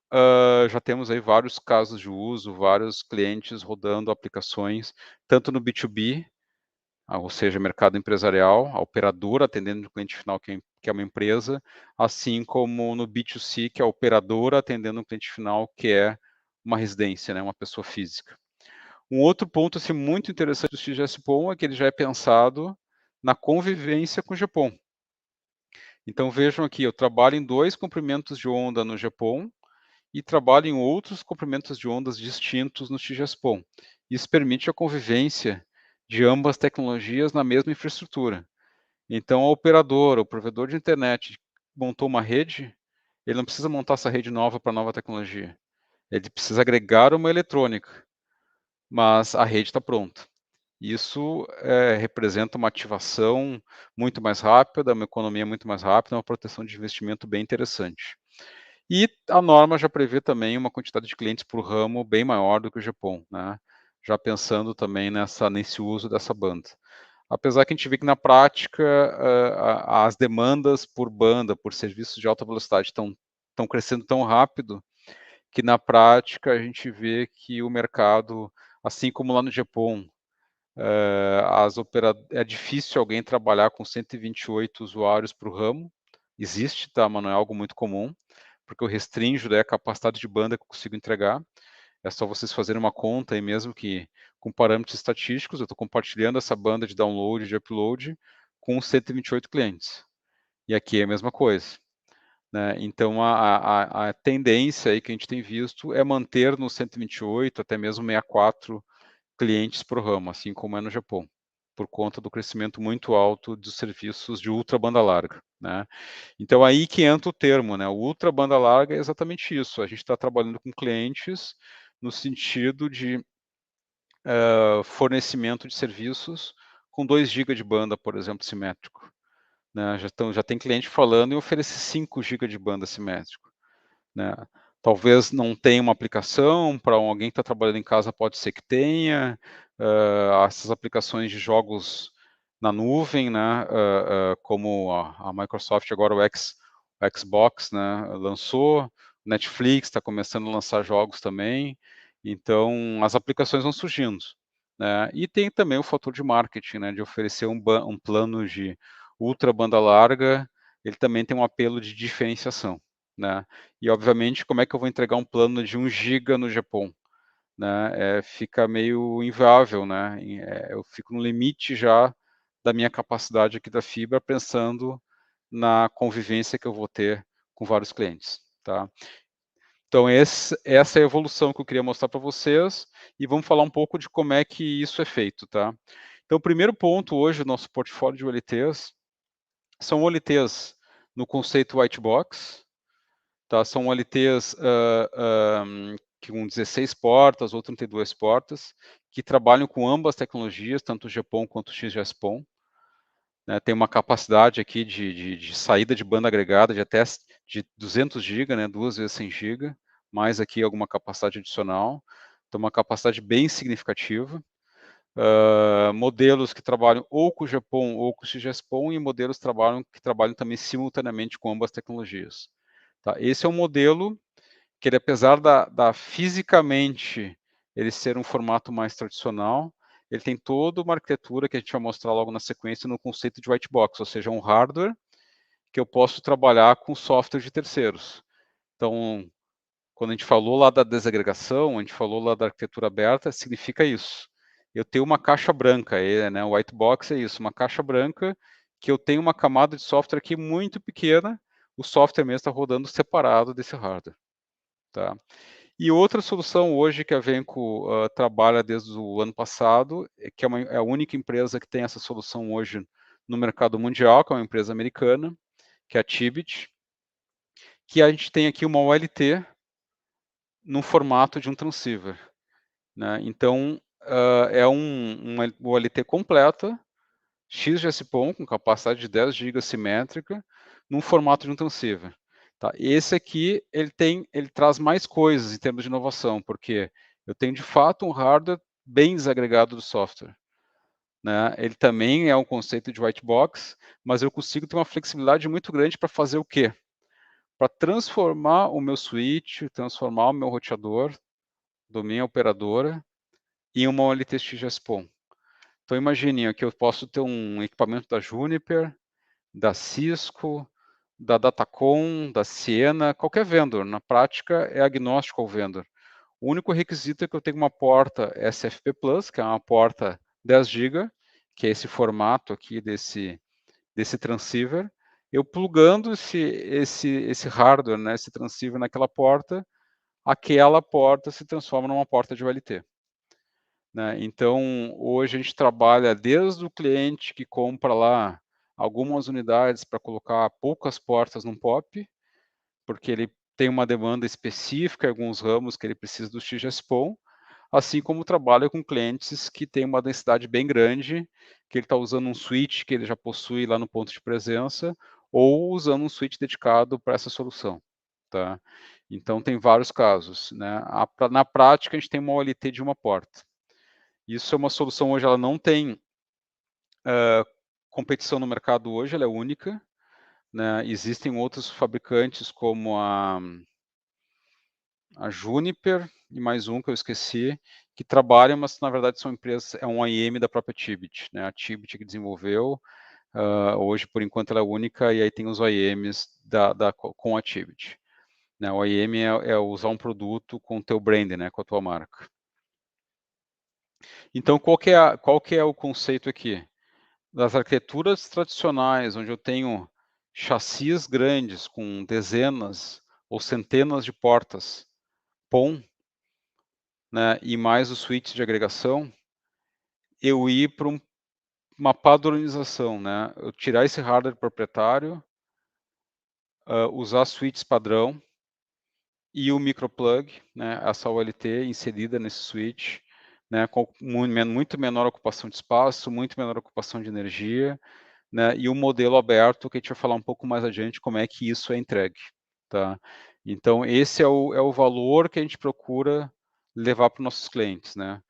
já temos aí vários casos de uso, vários clientes rodando aplicações, tanto no B2B, ou seja, mercado empresarial, a operadora atendendo o cliente final, que é uma empresa, assim como no B2C, que é a operadora atendendo o cliente final, que é uma residência, né, uma pessoa física. Um outro ponto assim, muito interessante do XGS-PON é que ele já é pensado na convivência com o GPON. Então vejam aqui, eu trabalho em 2 comprimentos de onda no GPON e trabalho em outros comprimentos de ondas distintos no XGS-PON. Isso permite a convivência de ambas tecnologias na mesma infraestrutura. Então, a operadora, o provedor de internet montou uma rede, ele não precisa montar essa rede nova para nova tecnologia. Ele precisa agregar uma eletrônica, mas a rede está pronta. Isso representa uma ativação muito mais rápida, uma economia muito mais rápida, uma proteção de investimento bem interessante. E a norma já prevê também uma quantidade de clientes por ramo bem maior do que o GPON, né? Já pensando também nesse uso dessa banda. Apesar que a gente vê que na prática as demandas por banda, por serviços de alta velocidade estão crescendo tão rápido que na prática a gente vê que o mercado, assim como lá no GPON, é difícil alguém trabalhar com 128 usuários por ramo. Existe, tá? Mas não é algo muito comum, porque eu restringo, né, a capacidade de banda que eu consigo entregar. É só vocês fazerem uma conta aí mesmo que com parâmetros estatísticos, eu estou compartilhando essa banda de download e de upload com 128 clientes. E aqui é a mesma coisa. Né? Então, a tendência aí que a gente tem visto é manter no 128, até mesmo 64 clientes por ramo, assim como é no Japão, por conta do crescimento muito alto dos serviços de ultra banda larga, né? Então aí que entra o termo, né? O ultra banda larga é exatamente isso. A gente está trabalhando com clientes no sentido de fornecimento de serviços com 2 GB de banda, por exemplo, simétrico, né? Já tem cliente falando em oferecer 5 GB de banda simétrico, né? Talvez não tenha uma aplicação, para alguém que está trabalhando em casa pode ser que tenha, essas aplicações de jogos na nuvem, né? Como a Microsoft agora, o Xbox, né? Lançou, Netflix está começando a lançar jogos também, então as aplicações vão surgindo, né? E tem também o fator de marketing, né? De oferecer um plano de ultra banda larga, ele também tem um apelo de diferenciação, né? E obviamente, como é que eu vou entregar um plano de 1 giga no Japão, né? Fica meio inviável, né? Eu fico no limite já da minha capacidade aqui da fibra, pensando na convivência que eu vou ter com vários clientes, tá? Então essa é a evolução que eu queria mostrar para vocês, e vamos falar um pouco de como é que isso é feito, tá? Então o primeiro ponto hoje, o nosso portfólio de OLTs, são OLTs no conceito white box, tá? São OLTs com 16 portas ou 32 portas, que trabalham com ambas tecnologias, tanto o GPON quanto o XGS-PON. Né? Tem uma capacidade aqui de saída de banda agregada de até de 200 GB, né? 2 vezes 100 GB, mais aqui alguma capacidade adicional. Então, uma capacidade bem significativa. Modelos que trabalham ou com o GPON ou com o XGS-PON, e modelos que trabalham também simultaneamente com ambas tecnologias. Tá? Esse é um modelo que, ele, apesar fisicamente ele ser um formato mais tradicional, ele tem toda uma arquitetura que a gente vai mostrar logo na sequência no conceito de white box, ou seja, um hardware que eu posso trabalhar com software de terceiros. Então, quando a gente falou lá da desagregação, a gente falou lá da arquitetura aberta, significa isso. Eu tenho uma caixa branca, né? O white box é isso, uma caixa branca que eu tenho uma camada de software aqui muito pequena, o software mesmo está rodando separado desse hardware. Tá? E outra solução hoje que a Venco trabalha desde o ano passado, que é a única empresa que tem essa solução hoje no mercado mundial, que é uma empresa americana, que é a Tibit, que a gente tem aqui uma OLT no formato de um transceiver, né? Então, é uma OLT completa, XGS-PON, com capacidade de 10 GB simétrica, num formato de um transceiver. Tá? Esse aqui, ele traz mais coisas em termos de inovação, porque eu tenho, de fato, um hardware bem desagregado do software. Né? Ele também é um conceito de white box, mas eu consigo ter uma flexibilidade muito grande para fazer o quê? Para transformar o meu switch, transformar o meu roteador, da minha operadora, em uma OLT XGS-PON. Então, imaginem que eu posso ter um equipamento da Juniper, da Cisco, da Datacom, da Ciena, qualquer vendor. Na prática, é agnóstico ao vendor. O único requisito é que eu tenha uma porta SFP+, que é uma porta 10 GB, que é esse formato aqui desse transceiver. Eu plugando esse hardware, né, esse transceiver naquela porta, aquela porta se transforma numa porta de OLT. Né? Então, hoje a gente trabalha desde o cliente que compra lá algumas unidades para colocar poucas portas num POP, porque ele tem uma demanda específica em alguns ramos que ele precisa do XGS-PON, assim como trabalha com clientes que têm uma densidade bem grande, que ele está usando um switch que ele já possui lá no ponto de presença, ou usando um switch dedicado para essa solução. Tá? Então, tem vários casos. Né? Na prática, a gente tem uma OLT de uma porta. Isso é uma solução hoje, ela não tem competição no mercado hoje, ela é única. Né? Existem outros fabricantes como a Juniper e mais um que eu esqueci, que trabalham, mas na verdade são empresas, é um OEM da própria Tibit. Né? A Tibit que desenvolveu, hoje por enquanto ela é única, e aí tem os OEMs com a Tibit. Né? O OEM é usar um produto com o teu brand, né? Com a tua marca. Então, qual que é o conceito aqui? Das arquiteturas tradicionais, onde eu tenho chassis grandes com dezenas ou centenas de portas PON, né, e mais os switches de agregação, eu ir para uma padronização, né? Eu tirar esse hardware proprietário, usar switches padrão, e o microplug, né, essa OLT inserida nesse switch, né, com muito menor ocupação de espaço, muito menor ocupação de energia, né, e o modelo aberto, que a gente vai falar um pouco mais adiante como é que isso é entregue. Tá? Então, esse é o valor que a gente procura levar para os nossos clientes. Né?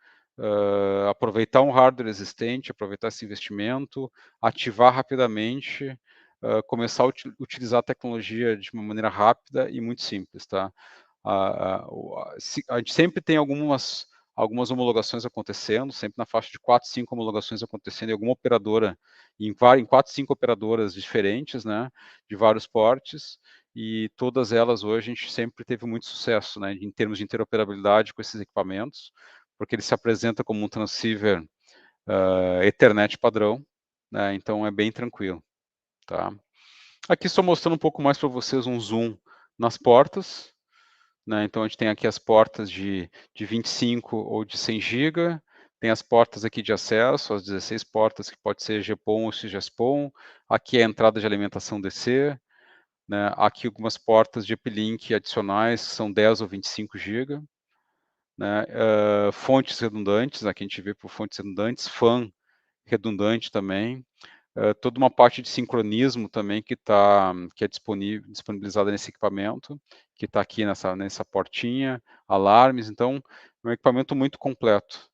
Aproveitar um hardware existente, aproveitar esse investimento, ativar rapidamente, começar a utilizar a tecnologia de uma maneira rápida e muito simples. Tá? A gente sempre tem algumas homologações acontecendo, sempre na faixa de 4, 5 homologações acontecendo em alguma operadora, em 4, 5 operadoras diferentes, né, de vários portes, e todas elas hoje a gente sempre teve muito sucesso, né, em termos de interoperabilidade com esses equipamentos, porque ele se apresenta como um transceiver Ethernet padrão, né, então é bem tranquilo. Tá? Aqui só mostrando um pouco mais para vocês um zoom nas portas, né? Então a gente tem aqui as portas de 25 ou de 100 GB, tem as portas aqui de acesso, as 16 portas que pode ser GPON ou XGS-PON, aqui é a entrada de alimentação DC, né? Aqui algumas portas de uplink adicionais, que são 10 ou 25 GB, né? Fontes redundantes, aqui a gente vê por fontes redundantes, fan redundante também, toda uma parte de sincronismo também que é disponibilizada nesse equipamento, que está aqui nessa portinha, alarmes, então é um equipamento muito completo,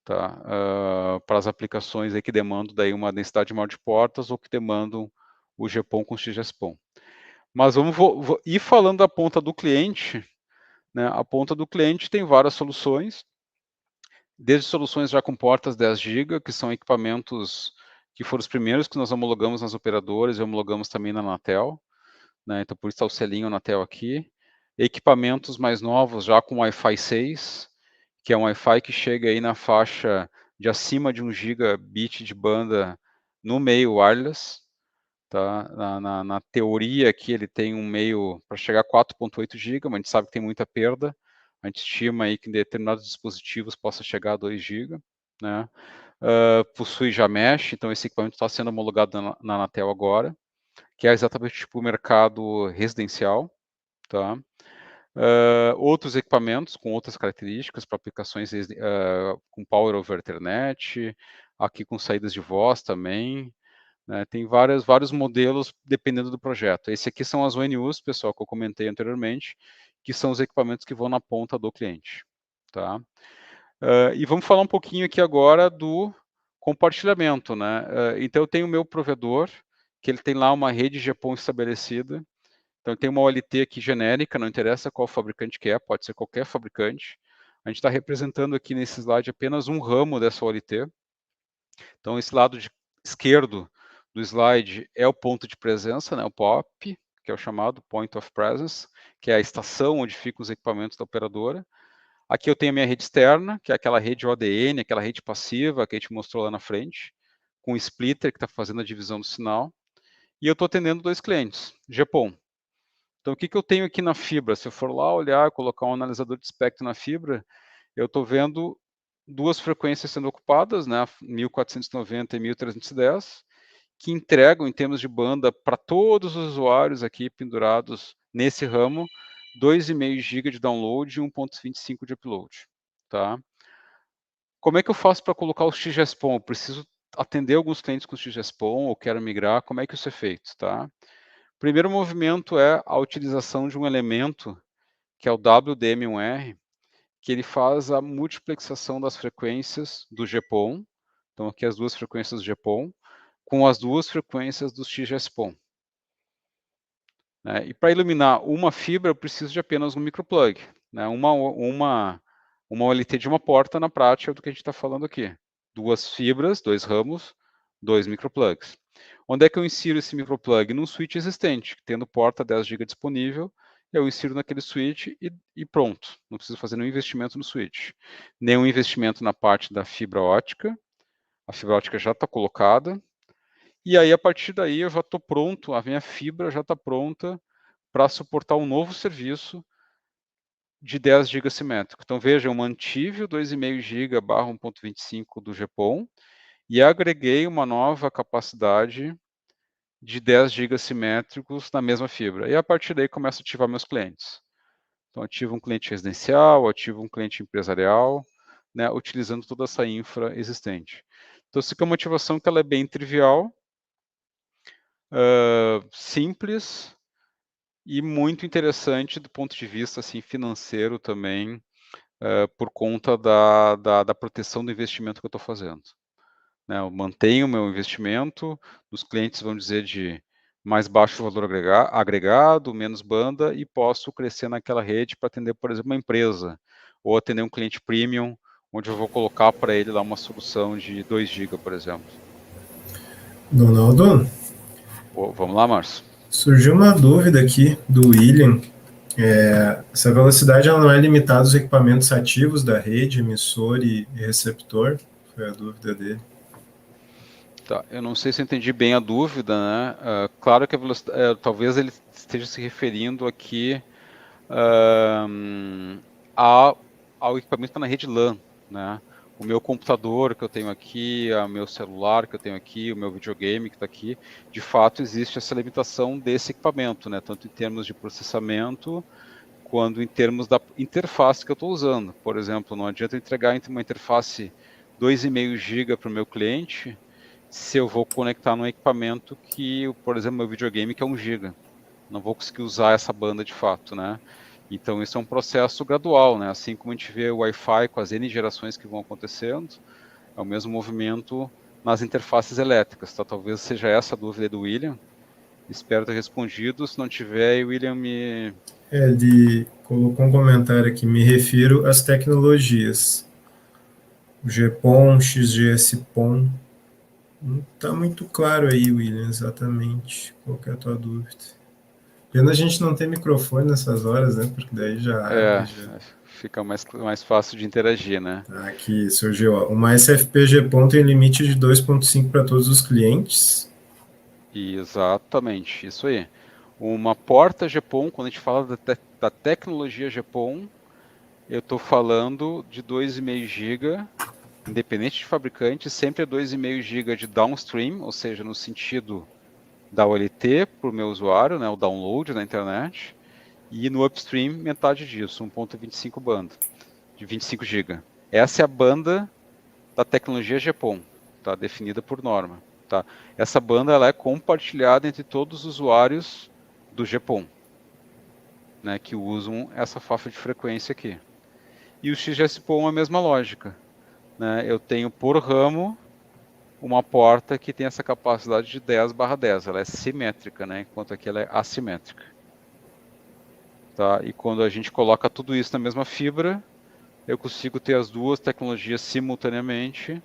tá? Para as aplicações aí que demandam daí uma densidade maior de portas ou que demandam o GPON com XGS-PON. Mas vamos ir falando da ponta do cliente, né? A ponta do cliente tem várias soluções, desde soluções já com portas 10 GB, que são equipamentos que foram os primeiros que nós homologamos nas operadoras e homologamos também na Anatel, né? Então por isso está o selinho Anatel aqui. Equipamentos mais novos já com Wi-Fi 6, que é um Wi-Fi que chega aí na faixa de acima de 1 gigabit de banda no meio wireless, tá? Na teoria aqui ele tem um meio para chegar a 4.8 GB, mas a gente sabe que tem muita perda. A gente estima aí que em determinados dispositivos possa chegar a 2 GB, né? Possui já mesh, então esse equipamento está sendo homologado na Anatel agora, que é exatamente tipo o mercado residencial, tá? Outros equipamentos com outras características para aplicações com Power over Ethernet, aqui com saídas de voz também, né? Tem vários modelos dependendo do projeto. Esse aqui são as ONUs, pessoal, que eu comentei anteriormente, que são os equipamentos que vão na ponta do cliente. Tá? E vamos falar um pouquinho aqui agora do compartilhamento. Né? Então, eu tenho o meu provedor, que ele tem lá uma rede GPON estabelecida. Então, tem uma OLT aqui genérica, não interessa qual fabricante que é, pode ser qualquer fabricante. A gente está representando aqui nesse slide apenas um ramo dessa OLT. Então, esse lado esquerdo do slide é o ponto de presença, né, o POP, que é o chamado Point of Presence, que é a estação onde ficam os equipamentos da operadora. Aqui eu tenho a minha rede externa, que é aquela rede ODN, aquela rede passiva que a gente mostrou lá na frente, com o splitter que está fazendo a divisão do sinal. E eu estou atendendo 2 clientes, GPON. Então, o que eu tenho aqui na fibra? Se eu for lá olhar, colocar um analisador de espectro na fibra, eu estou vendo 2 frequências sendo ocupadas, né, 1490 e 1310, que entregam, em termos de banda, para todos os usuários aqui pendurados nesse ramo, 2,5 GB de download e 1.25 de upload. Tá? Como é que eu faço para colocar o XGS-PON? Eu preciso atender alguns clientes com XGS-PON ou quero migrar, como é que isso é feito? Tá? O primeiro movimento é a utilização de um elemento, que é o WDM1R, que ele faz a multiplexação das frequências do GPON, então aqui as 2 frequências do GPON, com as 2 frequências do XGS-PON. Né? E para iluminar uma fibra, eu preciso de apenas um microplug, né? uma OLT de uma porta na prática do que a gente está falando aqui. 2 fibras, 2 ramos, 2 microplugs. Onde é que eu insiro esse microplug? Num switch existente, tendo porta 10 GB disponível, eu insiro naquele switch e pronto. Não preciso fazer nenhum investimento no switch. Nenhum investimento na parte da fibra ótica. A fibra ótica já está colocada. E aí, a partir daí, eu já estou pronto, a minha fibra já está pronta para suportar um novo serviço de 10 GB simétrico. Então, veja, eu mantive o 2,5 GB barra 1.25 do GPON e agreguei uma nova capacidade de 10 GB simétricos na mesma fibra. E a partir daí começo a ativar meus clientes. Então, ativo um cliente residencial, ativo um cliente empresarial, né, utilizando toda essa infra existente. Então, isso aqui é uma ativação que ela é bem trivial, simples e muito interessante do ponto de vista assim, financeiro também, por conta da proteção do investimento que eu estou fazendo. Né, eu mantenho o meu investimento, os clientes vão dizer de mais baixo valor agregado, menos banda, e posso crescer naquela rede para atender, por exemplo, uma empresa, ou atender um cliente premium, onde eu vou colocar para ele lá uma solução de 2 GB, por exemplo. Donaldo, Vamos lá, Márcio. surgiu uma dúvida aqui do William. Essa velocidade ela não é limitada aos equipamentos ativos da rede, emissor e receptor? Foi a dúvida dele. Tá, eu não sei se eu entendi bem a dúvida, né? Claro que a velocidade, talvez ele esteja se referindo aqui ao equipamento que está na rede LAN, né? O meu computador que eu tenho aqui, o meu celular que eu tenho aqui, o meu videogame que está aqui, de fato existe essa limitação desse equipamento, né? Tanto em termos de processamento, quanto em termos da interface que eu estou usando. Por exemplo, não adianta eu entregar uma interface 2,5 GB para o meu cliente, se eu vou conectar num equipamento que, por exemplo, meu videogame que é 1 GB. Não vou conseguir usar essa banda de fato, né? Então, isso é um processo gradual, né? Assim como a gente vê o Wi-Fi com as N gerações que vão acontecendo, é o mesmo movimento nas interfaces elétricas, tá? Talvez seja essa a dúvida do William. Espero ter respondido. Se não tiver, o William me... Ele colocou um comentário aqui, me refiro às tecnologias. O GPON, XGS-PON. Não está muito claro aí, William, exatamente qual que é a tua dúvida. Pena a gente não ter microfone nessas horas, né? Porque daí já abre, já. Fica mais fácil de interagir, né? Aqui surgiu, ó. Uma SFP-GPON tem limite de 2.5 para todos os clientes. Exatamente, isso aí. Uma porta GPON, quando a gente fala da tecnologia GPON, eu estou falando de 2,5 GB, independente de fabricante, sempre é 2,5 GB de downstream, ou seja, no sentido da OLT para o meu usuário, né, o download na internet, e no upstream metade disso, 1.25 banda, de 25 GB. Essa é a banda da tecnologia GPON, tá, definida por norma. Tá? Essa banda ela é compartilhada entre todos os usuários do GPON, né, que usam essa faixa de frequência aqui. E o XGS-PON é a mesma lógica. Né? Eu tenho por ramo uma porta que tem essa capacidade de 10/10. Ela é simétrica, né? Enquanto aqui ela é assimétrica. Tá? E quando a gente coloca tudo isso na mesma fibra, eu consigo ter as duas tecnologias simultaneamente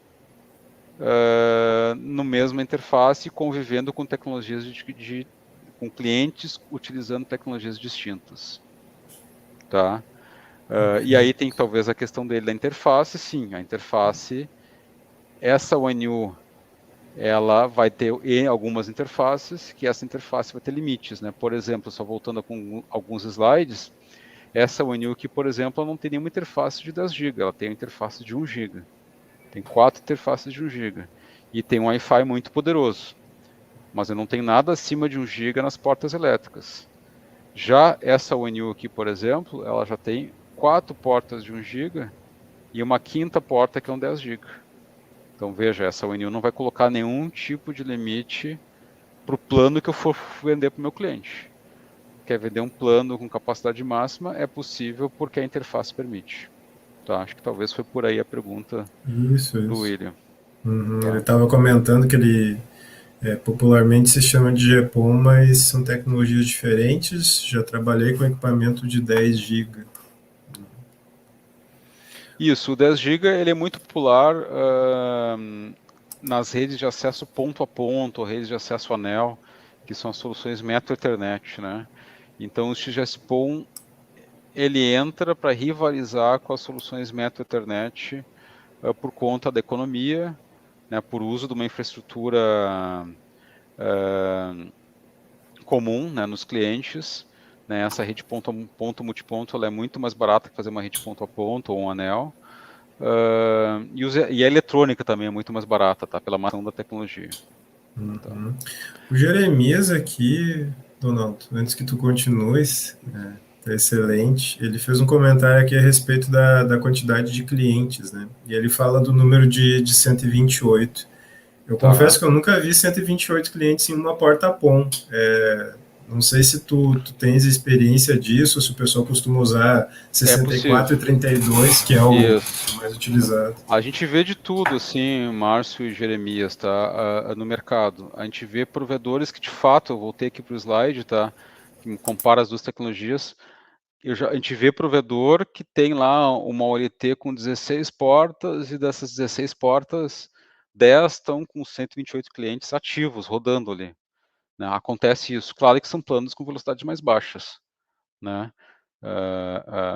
no mesma interface, convivendo com tecnologias com clientes utilizando tecnologias distintas. Tá? E aí tem talvez a questão dele da interface. Sim, a interface, essa ONU, ela vai ter algumas interfaces, que essa interface vai ter limites, né? Por exemplo, só voltando com alguns slides, essa ONU aqui, por exemplo, ela não tem nenhuma interface de 10 GB, ela tem uma interface de 1 GB. Tem 4 interfaces de 1 GB. E tem um Wi-Fi muito poderoso. Mas eu não tenho nada acima de 1 GB nas portas elétricas. Já essa ONU aqui, por exemplo, ela já tem 4 portas de 1 GB e uma quinta porta que é um 10 GB. Então veja, essa ONU não vai colocar nenhum tipo de limite para o plano que eu for vender para o meu cliente. Quer vender um plano com capacidade máxima, é possível porque a interface permite. Tá, acho que talvez foi por aí a pergunta do William. Tá. Ele estava comentando que ele popularmente se chama de GPON, mas são tecnologias diferentes. Já trabalhei com equipamento de 10 GB. Isso, o 10 GB ele é muito popular nas redes de acesso ponto a ponto, redes de acesso anel, que são as soluções Metro Ethernet, né? Então o XGS-PON ele entra para rivalizar com as soluções Metro Ethernet por conta da economia, né, por uso de uma infraestrutura comum, né, nos clientes. Né, essa rede ponto a ponto multiponto ela é muito mais barata que fazer uma rede ponto a ponto ou um anel. E a eletrônica também é muito mais barata, tá? Pela mação da tecnologia. O Jeremias aqui, Donaldo, antes que tu continues, tá excelente. Ele fez um comentário aqui a respeito da quantidade de clientes, né? E ele fala do número de 128. Eu Tá. confesso que eu nunca vi 128 clientes em uma porta POM. Não sei se tu tens experiência disso, se o pessoal costuma usar É 64 possível. e 32, que é o Isso. mais utilizado. A gente vê de tudo, assim, Márcio e Jeremias, tá? No mercado. A gente vê provedores que, de fato, eu voltei aqui para o slide, tá? Que compara as duas tecnologias. A gente vê provedor que tem lá uma OLT com 16 portas e dessas 16 portas, 10 estão com 128 clientes ativos, rodando ali, né? Acontece isso. Claro que são planos com velocidades mais baixas, né?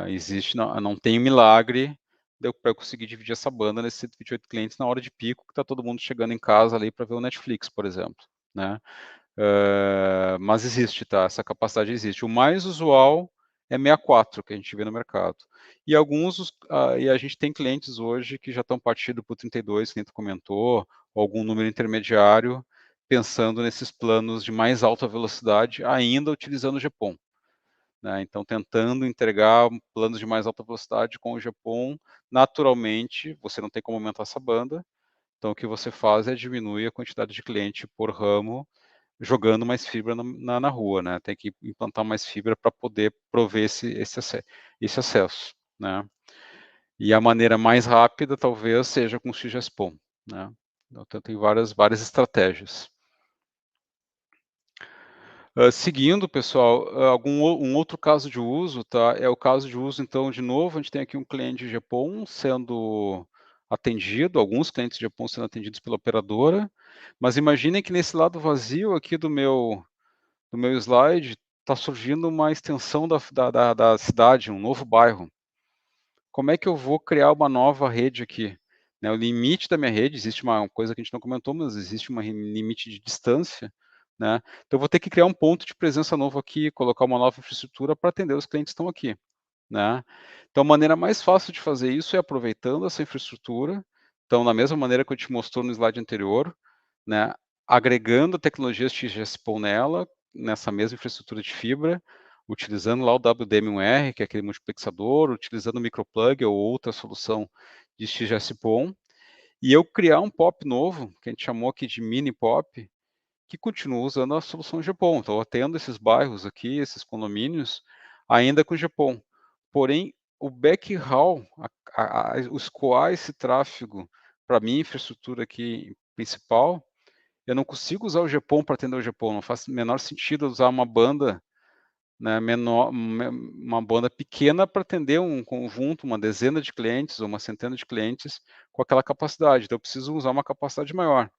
Existe, não tem milagre para eu conseguir dividir essa banda nesses 128 clientes na hora de pico, que está todo mundo chegando em casa ali para ver o Netflix, por exemplo, né? Mas existe, tá? Essa capacidade existe. O mais usual é 64, que a gente vê no mercado. E e a gente tem clientes hoje que já estão partindo para o 32, que a gente comentou, ou algum número intermediário, pensando nesses planos de mais alta velocidade, ainda utilizando o GPON. Né? Então, tentando entregar planos de mais alta velocidade com o GPON, naturalmente, você não tem como aumentar essa banda, então o que você faz é diminuir a quantidade de cliente por ramo, jogando mais fibra na rua, né? Tem que implantar mais fibra para poder prover esse acesso, né? E a maneira mais rápida, talvez, seja com o XGS-PON, né? Então, tem várias estratégias. Seguindo, pessoal, um outro caso de uso, tá? É o caso de uso, então, de novo, a gente tem aqui um cliente GPON sendo atendido, alguns clientes GPON sendo atendidos pela operadora, mas imaginem que nesse lado vazio aqui do meu slide está surgindo uma extensão da cidade, um novo bairro. Como é que eu vou criar uma nova rede aqui? Né, o limite da minha rede, existe uma coisa que a gente não comentou, mas existe um limite de distância, né? Então, eu vou ter que criar um ponto de presença novo aqui, colocar uma nova infraestrutura para atender os clientes que estão aqui, né? Então, a maneira mais fácil de fazer isso é aproveitando essa infraestrutura. Então, da mesma maneira que eu te mostrou no slide anterior, né, agregando tecnologias XGS-PON nela, nessa mesma infraestrutura de fibra, utilizando lá o WDM1R, que é aquele multiplexador, utilizando o microplug ou outra solução de XGS-PON, e eu criar um POP novo, que a gente chamou aqui de mini POP, que continua usando a solução GPON. Então, eu atendo esses bairros aqui, esses condomínios, ainda com GPON. Porém, o backhaul, o escoar esse tráfego para a minha infraestrutura aqui principal, eu não consigo usar o GPON para atender o GPON, não faz o menor sentido usar uma banda, né, menor, uma banda pequena para atender um conjunto, uma dezena de clientes ou uma centena de clientes com aquela capacidade. Então, eu preciso usar uma capacidade maior.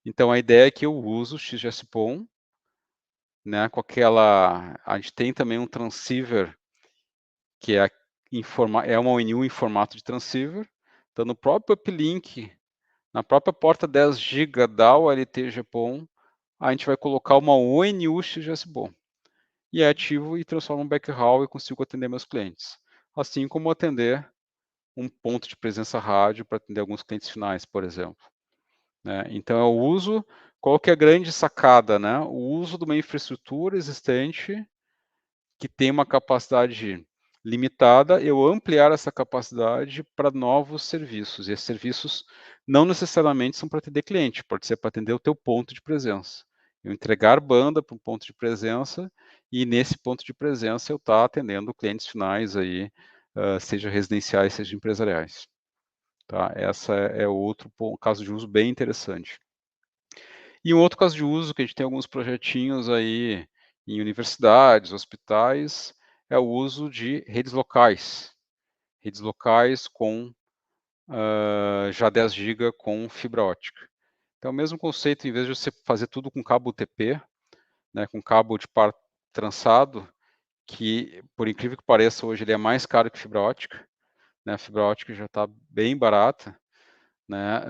Então, a ideia é que eu uso o XGS-PON, né, com aquela... A gente tem também um transceiver, que é uma ONU em formato de transceiver. Então, no próprio uplink, na própria porta 10 GB da ULT GPON, a gente vai colocar uma ONU XGS-PON. E é ativo e transforma um backhaul e consigo atender meus clientes. Assim como atender um ponto de presença rádio para atender alguns clientes finais, por exemplo. Né? Então, eu uso... Qual que é a grande sacada? Né? O uso de uma infraestrutura existente que tem uma capacidade limitada, eu ampliar essa capacidade para novos serviços. E esses serviços não necessariamente são para atender cliente, pode ser para atender o teu ponto de presença. Eu entregar banda para um ponto de presença e nesse ponto de presença eu estar atendendo clientes finais aí, seja residenciais, seja empresariais. Tá? Essa é outro caso de uso bem interessante. E um outro caso de uso, que a gente tem alguns projetinhos aí em universidades, hospitais, é o uso de redes locais. Redes locais com já 10 GB com fibra ótica. Então, o mesmo conceito, em vez de você fazer tudo com cabo UTP, né, com cabo de par trançado, que, por incrível que pareça, hoje ele é mais caro que fibra ótica, né, a fibra ótica já está bem barata, né,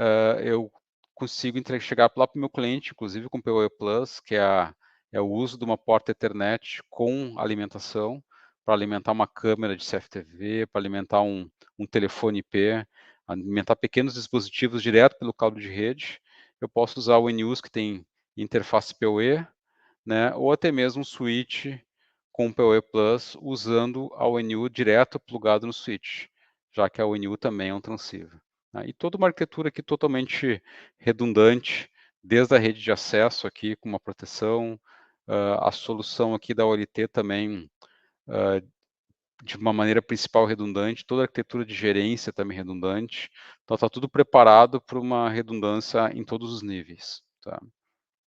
eu consigo chegar lá para o meu cliente, inclusive com o PoE Plus, que é o uso de uma porta Ethernet com alimentação, para alimentar uma câmera de CFTV, para alimentar um telefone IP, alimentar pequenos dispositivos direto pelo cabo de rede. Eu posso usar o NUS que tem interface PoE, né, ou até mesmo um switch com o PoE Plus usando a ONU direto plugado no switch, já que a ONU também é um transceiver. E toda uma arquitetura aqui totalmente redundante, desde a rede de acesso aqui com uma proteção, a solução aqui da OLT também de uma maneira principal redundante, toda a arquitetura de gerência também redundante, então está tudo preparado para uma redundância em todos os níveis. Tá?